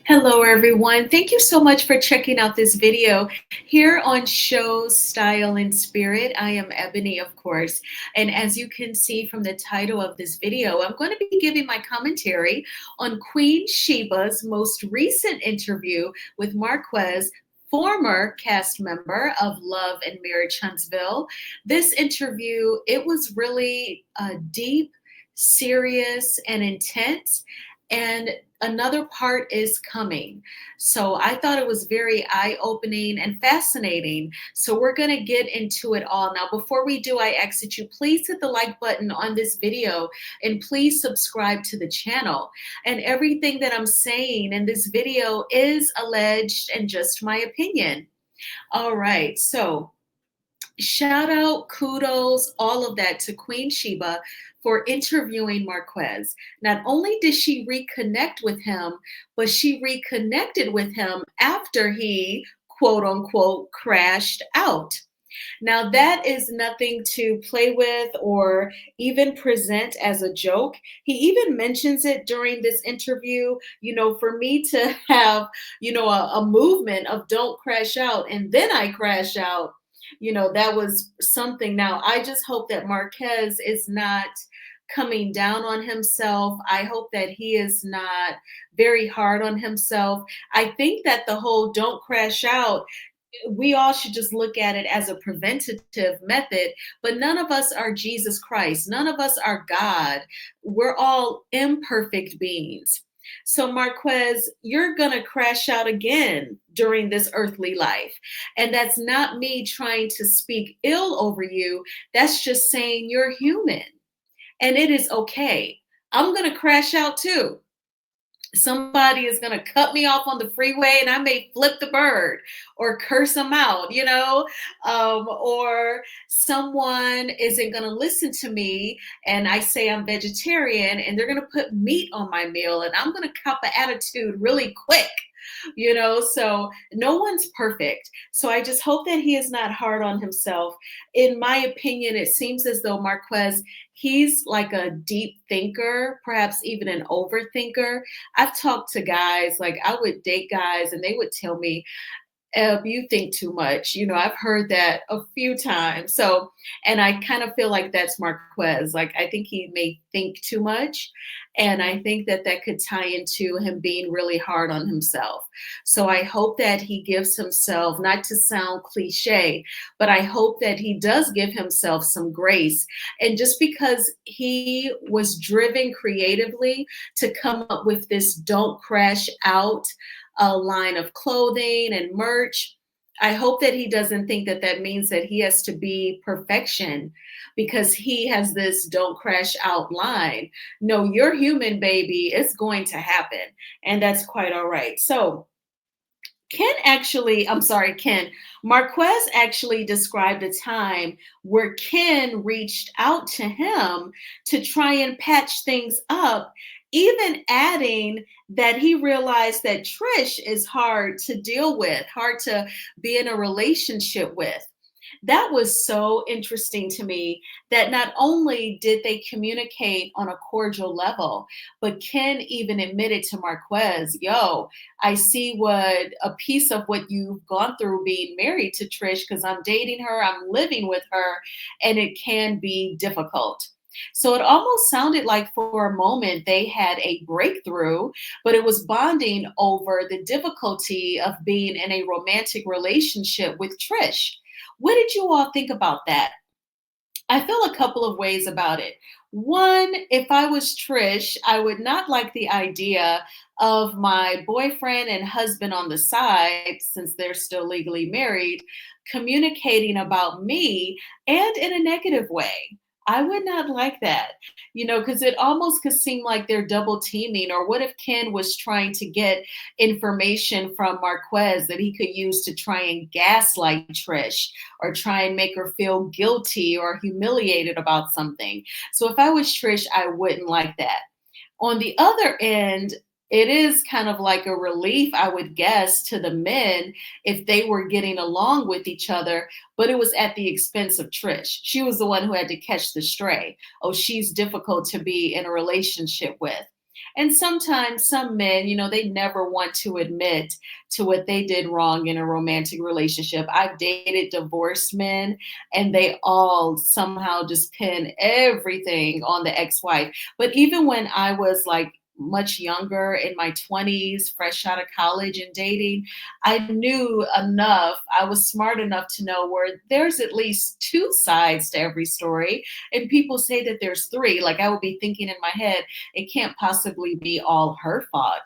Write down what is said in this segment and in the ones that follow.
Hello, everyone. Thank you so much for checking out this video here on Show Style and Spirit. I am Ebony, of course. And as you can see from the title of this video, I'm going to be giving my commentary on Queen Shiba's most recent interview with Marquez, former cast member of Love and Marriage Huntsville. This interview, it was really deep, serious, and intense. And another part is coming. So I thought it was very eye opening and fascinating. So we're going to get into it all. Now, before we do, I ask that you please hit the like button on this video and please subscribe to the channel. And everything that I'm saying in this video is alleged and just my opinion. All right. So shout out, kudos, all of that to Queen Shiba for interviewing Marquez. Not only did she reconnect with him, but she reconnected with him after he, quote unquote, crashed out. Now, that is nothing to play with or even present as a joke. He even mentions it during this interview. For me to have, a movement of don't crash out and then I crash out, that was something. Now, I just hope that Marquez is not coming down on himself. I hope that he is not very hard on himself. I think that the whole don't crash out, we all should just look at it as a preventative method, but none of us are Jesus Christ. None of us are God. We're all imperfect beings. So, Marquez, you're going to crash out again during this earthly life. And that's not me trying to speak ill over you. That's just saying you're human and it is okay. I'm going to crash out too. Somebody is going to cut me off on the freeway and I may flip the bird or curse them out, or someone isn't going to listen to me and I say I'm vegetarian and they're going to put meat on my meal and I'm going to cop an attitude really quick. So no one's perfect. So I just hope that he is not hard on himself. In my opinion, it seems as though Marquez, he's like a deep thinker, perhaps even an overthinker. I've talked to guys, like I would date guys and they would tell me, you think too much. I've heard that a few times. So, and I kind of feel like that's Marquez. Like, I think he may think too much. And I think that that could tie into him being really hard on himself. So I hope that he gives himself, not to sound cliche, but I hope that he does give himself some grace. And just because he was driven creatively to come up with this don't crash out a line of clothing and merch, I hope that he doesn't think that that means that he has to be perfection because he has this don't crash out line. No, you're human, baby. It's going to happen. And that's quite all right. So, Ken, Marquez actually described a time where Ken reached out to him to try and patch things up, even adding that he realized that Trish is hard to deal with, hard to be in a relationship with. That was so interesting to me that not only did they communicate on a cordial level, but Ken even admitted to Marquez, yo, I see what a piece of what you've gone through being married to Trish because I'm dating her, I'm living with her, and it can be difficult. So it almost sounded like for a moment they had a breakthrough, but it was bonding over the difficulty of being in a romantic relationship with Trish. What did you all think about that? I feel a couple of ways about it. One, if I was Trish, I would not like the idea of my boyfriend and husband on the side, since they're still legally married, communicating about me and in a negative way. I would not like that, because it almost could seem like they're double teaming. Or what if Ken was trying to get information from Marquez that he could use to try and gaslight Trish or try and make her feel guilty or humiliated about something? So if I was Trish, I wouldn't like that. On the other end, it is kind of like a relief, I would guess, to the men if they were getting along with each other, but it was at the expense of Trish. She was the one who had to catch the stray. Oh, she's difficult to be in a relationship with. And sometimes some men, they never want to admit to what they did wrong in a romantic relationship. I've dated divorced men, and they all somehow just pin everything on the ex-wife. But even when I was like much younger, in my 20s, fresh out of college and dating, I knew enough. I was smart enough to know where there's at least two sides to every story. And people say that there's three. Like I would be thinking in my head, it can't possibly be all her fault.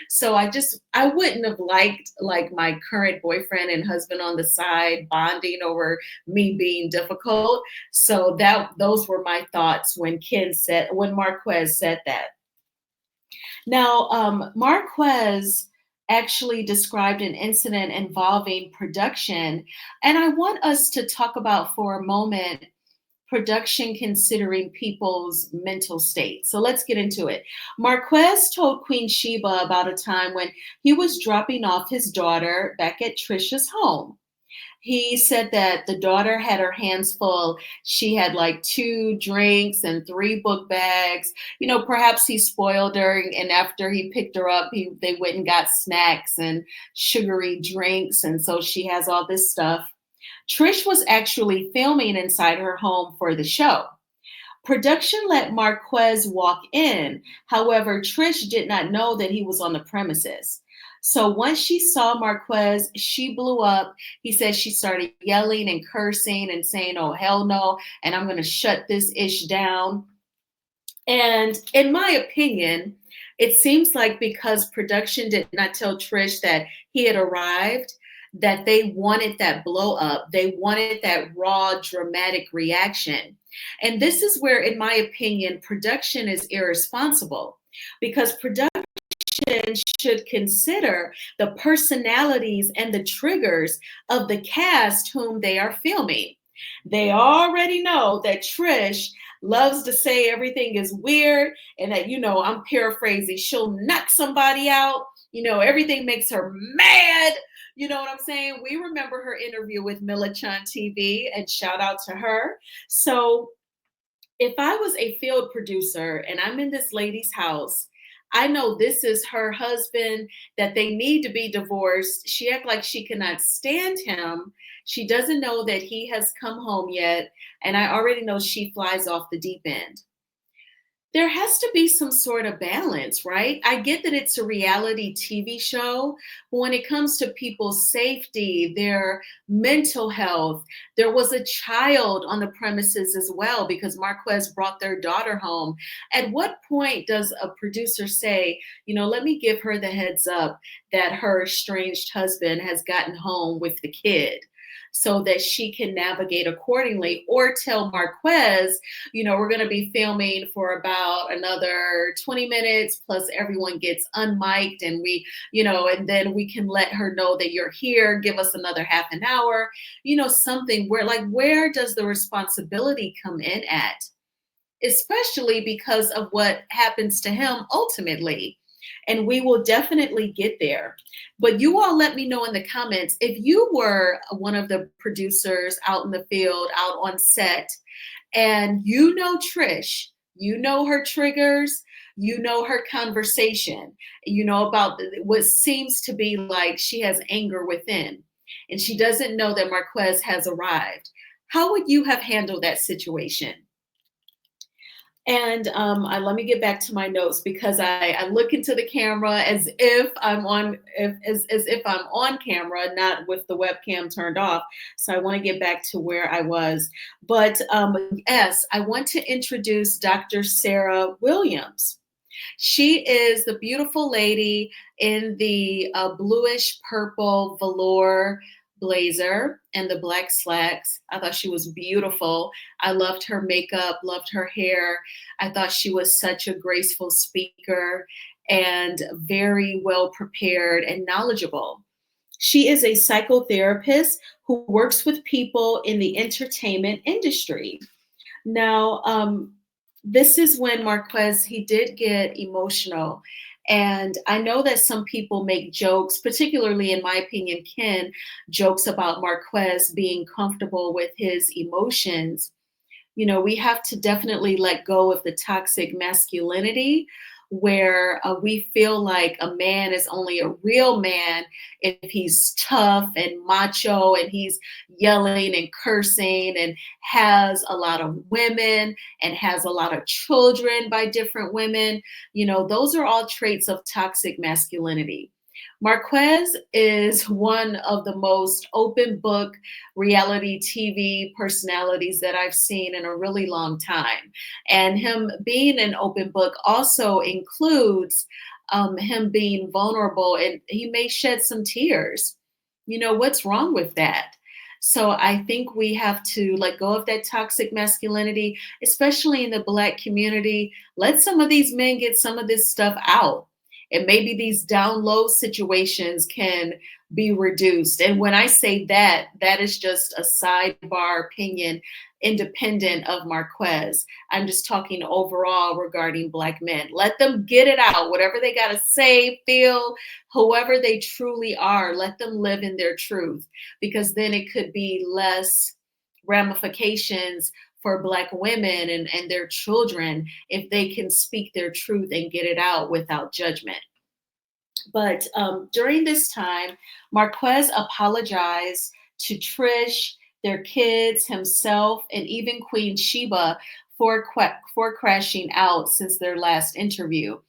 So I wouldn't have liked like my current boyfriend and husband on the side bonding over me being difficult. So those were my thoughts when Marquez said that. Now, Marquez actually described an incident involving production, and I want us to talk about for a moment production considering people's mental state. So let's get into it. Marquez told Queen Shiba about a time when he was dropping off his daughter back at Trisha's home. He said that the daughter had her hands full. She had like two drinks and three book bags. Perhaps he spoiled her, and after he picked her up, they went and got snacks and sugary drinks, and so she has all this stuff. Trish was actually filming inside her home for the show. Production let Marquez walk in. However, Trish did not know that he was on the premises. So once she saw Marquez, she blew up. He said she started yelling and cursing and saying, "Oh, hell no, and I'm going to shut this ish down." And in my opinion, it seems like because production did not tell Trish that he had arrived, that they wanted that blow up. They wanted that raw, dramatic reaction. And this is where, in my opinion, production is irresponsible, because production should consider the personalities and the triggers of the cast whom they are filming. They already know that Trish loves to say everything is weird, and that, I'm paraphrasing, she'll knock somebody out. Everything makes her mad. You know what I'm saying? We remember her interview with Millichan TV, and shout out to her. So if I was a field producer and I'm in this lady's house, I know this is her husband, that they need to be divorced. She act like she cannot stand him. She doesn't know that he has come home yet. And I already know she flies off the deep end. There has to be some sort of balance, right? I get that it's a reality TV show, but when it comes to people's safety, their mental health, there was a child on the premises as well, because Marquez brought their daughter home. At what point does a producer say, let me give her the heads up that her estranged husband has gotten home with the kid, so that she can navigate accordingly, or tell Marquez, we're going to be filming for about another 20 minutes, plus everyone gets unmiked, and and then we can let her know that you're here, give us another half an hour, something where does the responsibility come in at? Especially because of what happens to him ultimately. And we will definitely get there. But you all let me know in the comments if you were one of the producers out in the field, out on set, and Trish, her triggers, her conversation, about what seems to be like she has anger within, and she doesn't know that Marquez has arrived. How would you have handled that situation? And let me get back to my notes, because I look into the camera as if I'm as if I'm on camera, not with the webcam turned off. So I want to get back to where I was. But yes, I want to introduce Dr. Sarah Williams. She is the beautiful lady in the bluish purple velour blazer and the black slacks. I thought she was beautiful. I loved her makeup, loved her hair. I thought she was such a graceful speaker and very well prepared and knowledgeable. She is a psychotherapist who works with people in the entertainment industry. Now, this is when Marquez, he did get emotional. And I know that some people make jokes, particularly in my opinion, Ken, jokes about Marquez being comfortable with his emotions. We have to definitely let go of the toxic masculinity where we feel like a man is only a real man if he's tough and macho and he's yelling and cursing and has a lot of women and has a lot of children by different women. Those are all traits of toxic masculinity. Marquez is one of the most open book reality TV personalities that I've seen in a really long time. And him being an open book also includes him being vulnerable, and he may shed some tears. What's wrong with that? So I think we have to let go of that toxic masculinity, especially in the Black community. Let some of these men get some of this stuff out. And maybe these down low situations can be reduced. And when I say that, that is just a sidebar opinion independent of Marquez. I'm just talking overall regarding Black men. Let them get it out, whatever they got to say, feel, whoever they truly are, let them live in their truth, because then it could be less ramifications for Black women and their children if they can speak their truth and get it out without judgment. But during this time, Marquez apologized to Trish, their kids, himself, and even Queen Shiba for crashing out since their last interview.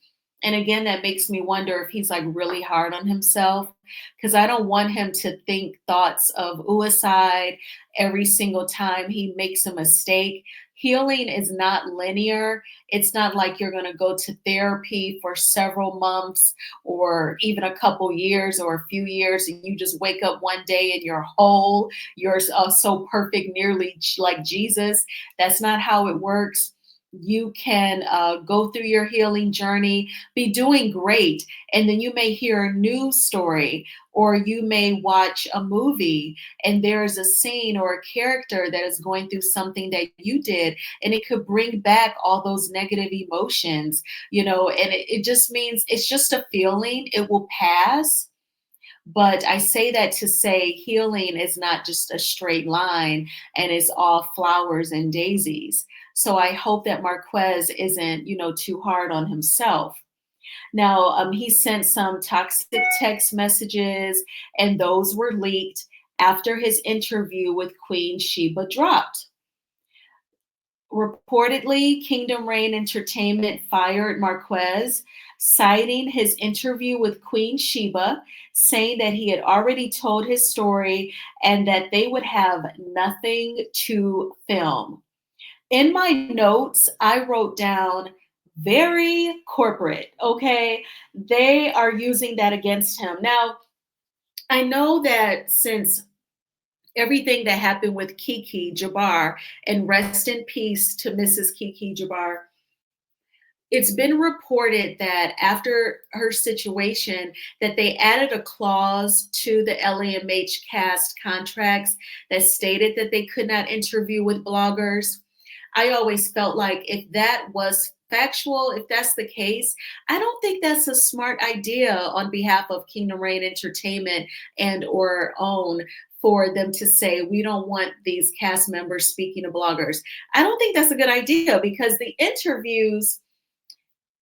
And again, that makes me wonder if he's like really hard on himself, because I don't want him to think thoughts of suicide every single time he makes a mistake. Healing is not linear. It's not like you're going to go to therapy for several months or even a couple years or a few years, and you just wake up one day and you're whole. You're so perfect, nearly like Jesus. That's not how it works. You can go through your healing journey, be doing great, and then you may hear a news story, or you may watch a movie and there's a scene or a character that is going through something that you did, and it could bring back all those negative emotions, and it just means it's just a feeling. It will pass. But I say that to say healing is not just a straight line and it's all flowers and daisies. So I hope that Marquez isn't, too hard on himself. Now, he sent some toxic text messages, and those were leaked after his interview with Queen Sheba dropped. Reportedly, Kingdom Reign Entertainment fired Marquez, citing his interview with Queen Sheba, saying that he had already told his story and that they would have nothing to film. In my notes, I wrote down very corporate, okay? They are using that against him. Now, I know that since everything that happened with Kiki Jabbar, and rest in peace to Mrs. Kiki Jabbar, it's been reported that after her situation that they added a clause to the LEMH cast contracts that stated that they could not interview with bloggers. I always felt like if that was factual, if that's the case, I don't think that's a smart idea on behalf of Kingdom Reign Entertainment and or OWN for them to say, we don't want these cast members speaking to bloggers. I don't think that's a good idea, because the interviews,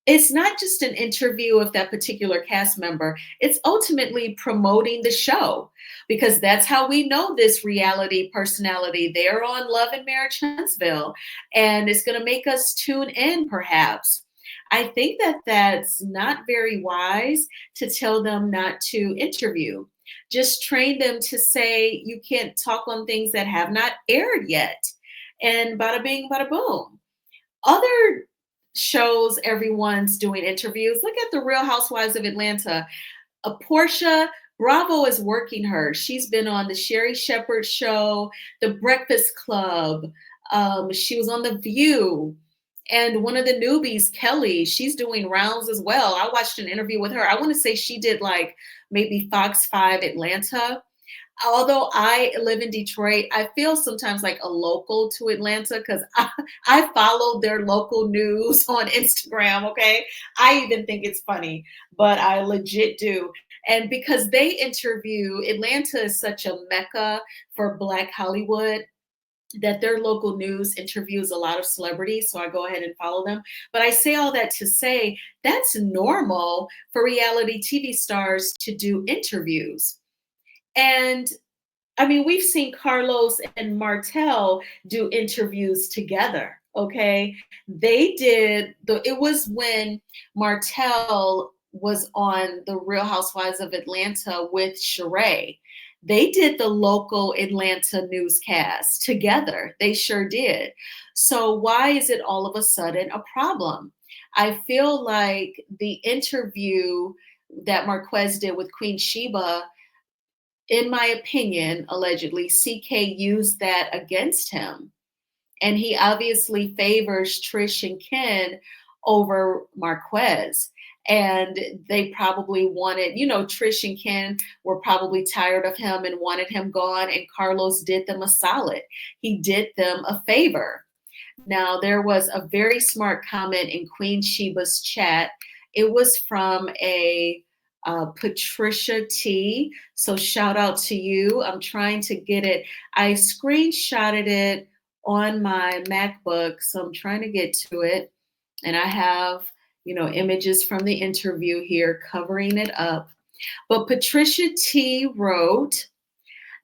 it's not just an interview of that particular cast member. It's ultimately promoting the show, because that's how we know this reality personality. They're on Love and Marriage Huntsville, and it's going to make us tune in perhaps. I think that that's not very wise to tell them not to interview. Just train them to say you can't talk on things that have not aired yet. And bada bing, bada boom. Other shows, everyone's doing interviews. Look at the Real Housewives of Atlanta. Portia, Bravo is working her. She's been on the Sherry Shepherd show, The Breakfast Club. She was on The View. And one of the newbies, Kelly, she's doing rounds as well. I watched an interview with her. I want to say she did like maybe Fox 5 Atlanta. Although I live in Detroit, I feel sometimes like a local to Atlanta, because I follow their local news on Instagram. Okay. I even think it's funny, but I legit do. And because they interview, Atlanta is such a mecca for Black Hollywood. that their local news interviews a lot of celebrities, so I go ahead and follow them. But I say all that to say that's normal for reality TV stars to do interviews. And I mean, we've seen Carlos and Martel do interviews together. Okay. It was when Martel was on The Real Housewives of Atlanta with Sheree. They did the local Atlanta newscast together. They sure did. So, why is it all of a sudden a problem? I feel like the interview that Marquez did with Queen Shiba, in my opinion, allegedly, CK used that against him. And he obviously favors Trish and Ken over Marquez. And they probably wanted, Trish and Ken were probably tired of him and wanted him gone. And Carlos did them a solid. He did them a favor. Now, there was a very smart comment in Queen Sheba's chat. It was from a Patricia T. So shout out to you. I'm trying to get it. I screenshotted it on my MacBook, so I'm trying to get to it. And I have, images from the interview here covering it up. But Patricia T wrote,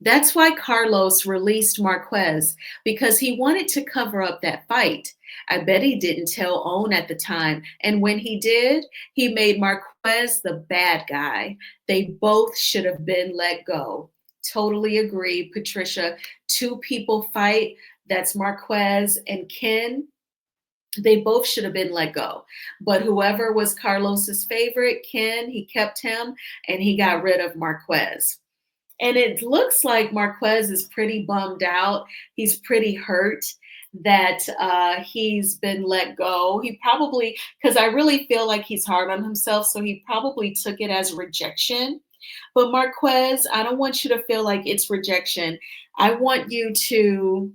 that's why Carlos released Marquez, because he wanted to cover up that fight. I bet he didn't tell Own at the time. And when he did, he made Marquez the bad guy. They both should have been let go. Totally agree, Patricia. Two people fight. That's Marquez and Ken. They both should have been let go. But whoever was Carlos's favorite, Ken, he kept him and he got rid of Marquez. And it looks like Marquez is pretty bummed out. He's pretty hurt that he's been let go. He probably, because I really feel like he's hard on himself, so he probably took it as rejection. But Marquez, I don't want you to feel like it's rejection. I want you to,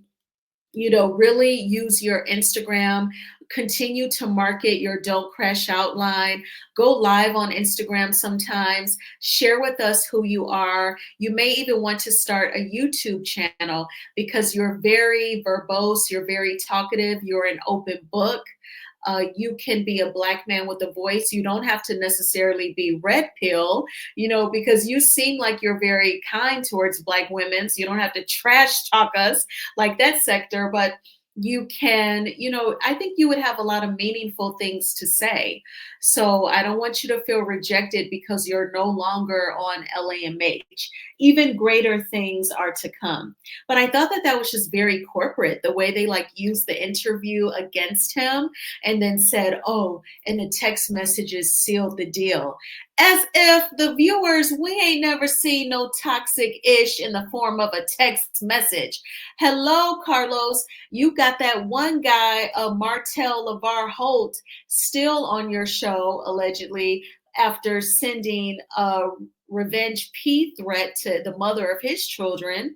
really use your Instagram, continue to market your Don't Crash Out line, go live on Instagram sometimes, share with us who you are. You may even want to start a YouTube channel because you're very verbose, you're very talkative, you're an open book. You can be a Black man with a voice. You don't have to necessarily be red pill, because you seem like you're very kind towards Black women. So you don't have to trash talk us like that sector, but you can, I think you would have a lot of meaningful things to say. So I don't want you to feel rejected because you're no longer on LAMH. Even greater things are to come. But I thought that was just very corporate, the way they used the interview against him and then said, oh, and the text messages sealed the deal. As if the viewers, we ain't never seen no toxic ish in the form of a text message. Hello, Carlos. You got that one guy, Martel LeVar Holt, still on your show, allegedly, after sending a revenge P threat to the mother of his children,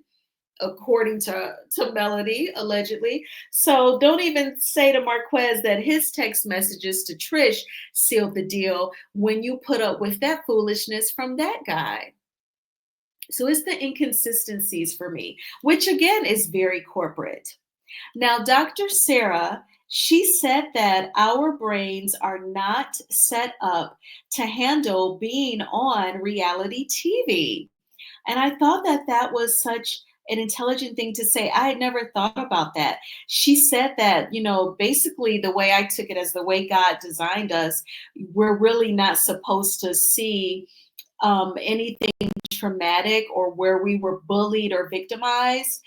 according to Melody, allegedly. So don't even say to Marquez that his text messages to Trish sealed the deal when you put up with that foolishness from that guy. So it's the inconsistencies for me, which again is very corporate. Now, Dr. Sarah, she said that our brains are not set up to handle being on reality TV. And I thought that was such an intelligent thing to say. I had never thought about that. She said that, basically the way I took it as the way God designed us, we're really not supposed to see anything traumatic or where we were bullied or victimized.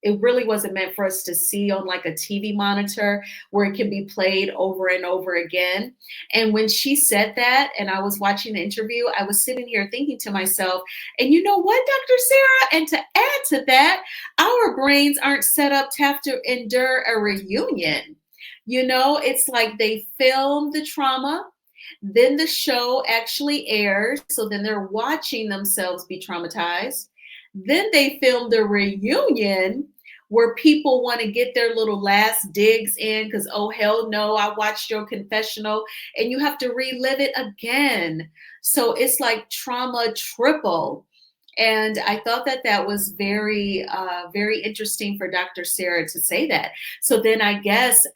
It really wasn't meant for us to see on a TV monitor where it can be played over and over again. And when she said that, and I was watching the interview, I was sitting here thinking to myself, and you know what, Dr. Sarah? And to add to that, our brains aren't set up to have to endure a reunion. It's like they film the trauma, then the show actually airs. So then they're watching themselves be traumatized. Then they film the reunion where people want to get their little last digs in because, oh, hell no, I watched your confessional, and you have to relive it again. So it's like trauma triple. And I thought that that was very interesting for Dr. Sarah to say that. So then I guess,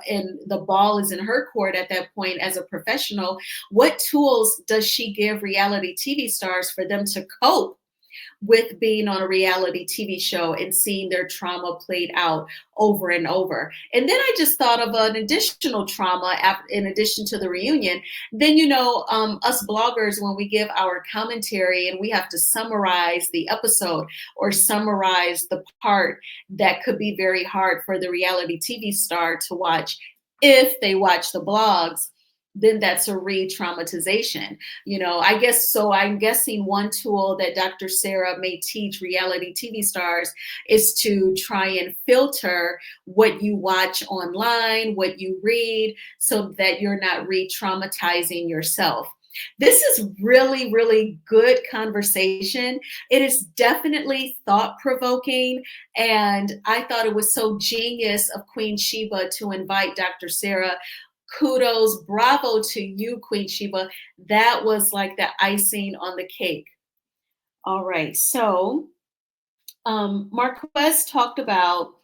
and the ball is in her court at that point as a professional, what tools does she give reality TV stars for them to cope with being on a reality TV show and seeing their trauma played out over and over? And then I just thought of an additional trauma in addition to the reunion. Then, us bloggers, when we give our commentary and we have to summarize the episode or summarize the part, that could be very hard for the reality TV star to watch if they watch the blogs. Then that's a re-traumatization. I guess so. I'm guessing one tool that Dr. Sarah may teach reality TV stars is to try and filter what you watch online, what you read, so that you're not re-traumatizing yourself. This is really, really good conversation. It is definitely thought provoking. And I thought it was so genius of Queen Shiba to invite Dr. Sarah. Kudos, bravo to you, Queen Shiba. That was like the icing on the cake. All right, so Marquez talked about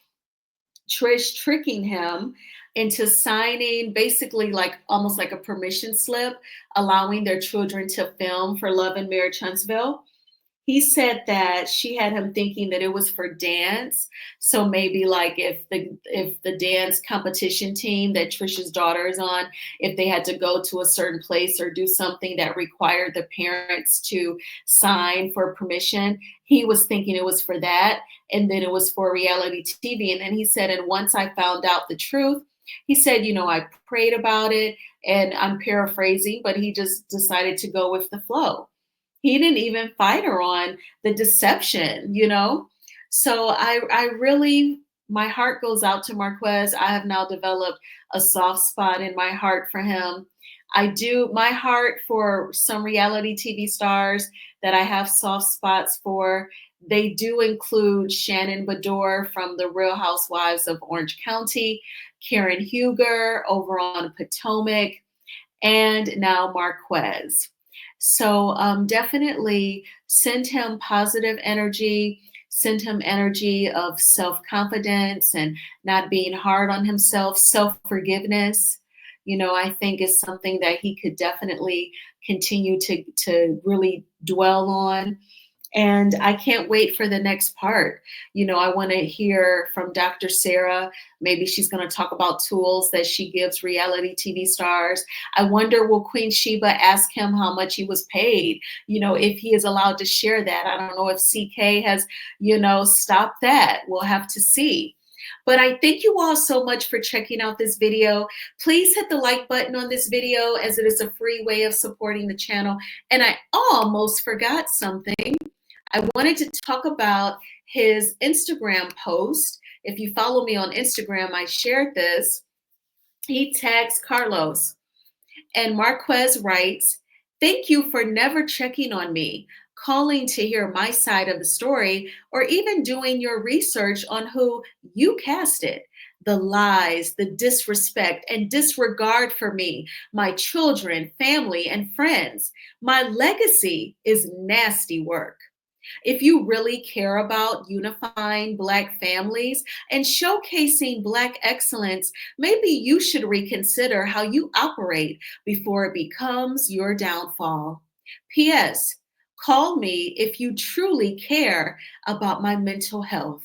Trish tricking him into signing basically like almost like a permission slip, allowing their children to film for Love and Marriage Huntsville. He said that she had him thinking that it was for dance. So maybe like if the dance competition team that Trisha's daughter is on, if they had to go to a certain place or do something that required the parents to sign for permission, he was thinking it was for that. And then it was for reality TV. And then he said, and once I found out the truth, he said, I prayed about it, and I'm paraphrasing, but he just decided to go with the flow. He didn't even fight her on the deception. So I really, my heart goes out to Marquez. I have now developed a soft spot in my heart for him. I do, my heart for some reality TV stars that I have soft spots for. They do include Shannon Bedore from The Real Housewives of Orange County, Karen Huger over on Potomac, and now Marquez. So definitely send him positive energy, send him energy of self-confidence and not being hard on himself, self-forgiveness. I think is something that he could definitely continue to really dwell on. And I can't wait for the next part. I want to hear from Dr. Sarah. Maybe she's going to talk about tools that she gives reality TV stars. I wonder, will Queen Shiba ask him how much he was paid? If he is allowed to share that. I don't know if CK has, stopped that. We'll have to see. But I thank you all so much for checking out this video. Please hit the like button on this video, as it is a free way of supporting the channel. And I almost forgot something. I wanted to talk about his Instagram post. If you follow me on Instagram, I shared this. He tags Carlos, and Marquez writes, "Thank you for never checking on me, calling to hear my side of the story, or even doing your research on who you casted. The lies, the disrespect, and disregard for me, my children, family, and friends. My legacy is nasty work. If you really care about unifying Black families and showcasing Black excellence, maybe you should reconsider how you operate before it becomes your downfall. P.S. Call me if you truly care about my mental health."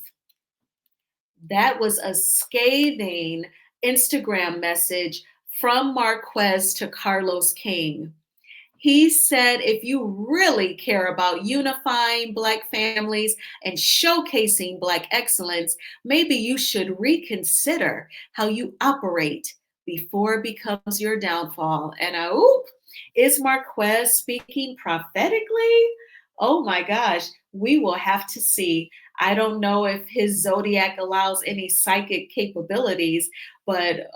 That was a scathing Instagram message from Marquez to Carlos King. He said, if you really care about unifying Black families and showcasing Black excellence, maybe you should reconsider how you operate before it becomes your downfall. And is Marquez speaking prophetically? Oh my gosh, we will have to see. I don't know if his zodiac allows any psychic capabilities, but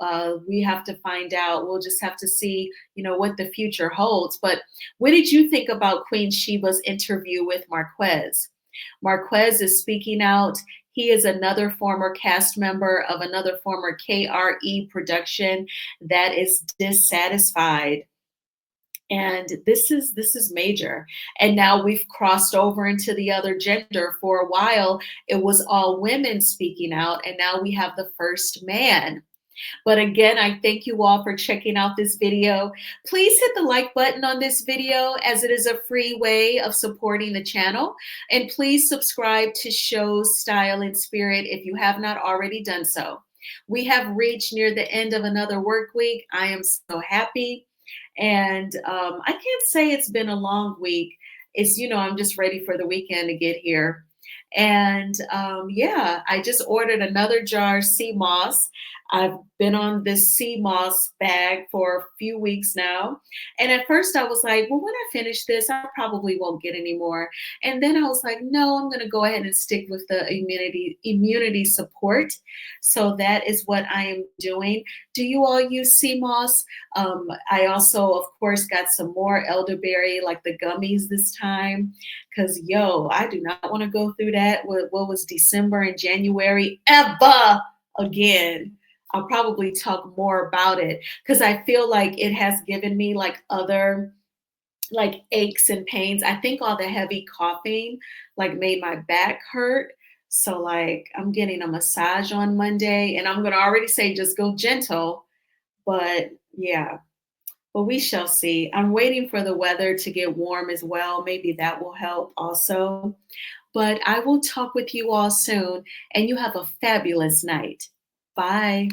we have to find out. We'll just have to see, what the future holds. But what did you think about Queen Shiba's interview with Marquez? Marquez is speaking out. He is another former cast member of another former KRE production that is dissatisfied. And this is major. And now we've crossed over into the other gender. For a while it was all women speaking out, and now we have the first man. But again, I thank you all for checking out this video. Please hit the like button on this video, as it is a free way of supporting the channel. And please subscribe to Shows Style and Spirit if you have not already done so. We have reached near the end of another work week. I am so happy. And I can't say it's been a long week. I'm just ready for the weekend to get here. And yeah, I just ordered another jar of sea moss. I've been on this sea moss bag for a few weeks now. And at first I was like, well, when I finish this, I probably won't get any more. And then I was like, no, I'm going to go ahead and stick with the immunity support. So that is what I am doing. Do you all use sea moss? I also, of course, got some more elderberry, like the gummies this time, because I do not want to go through that. What was December and January ever again? I'll probably talk more about it because I feel like it has given me like other like aches and pains. I think all the heavy coughing like made my back hurt. So like I'm getting a massage on Monday, and I'm gonna already say just go gentle. But yeah, but we shall see. I'm waiting for the weather to get warm as well. Maybe that will help also. But I will talk with you all soon, and you have a fabulous night. Bye.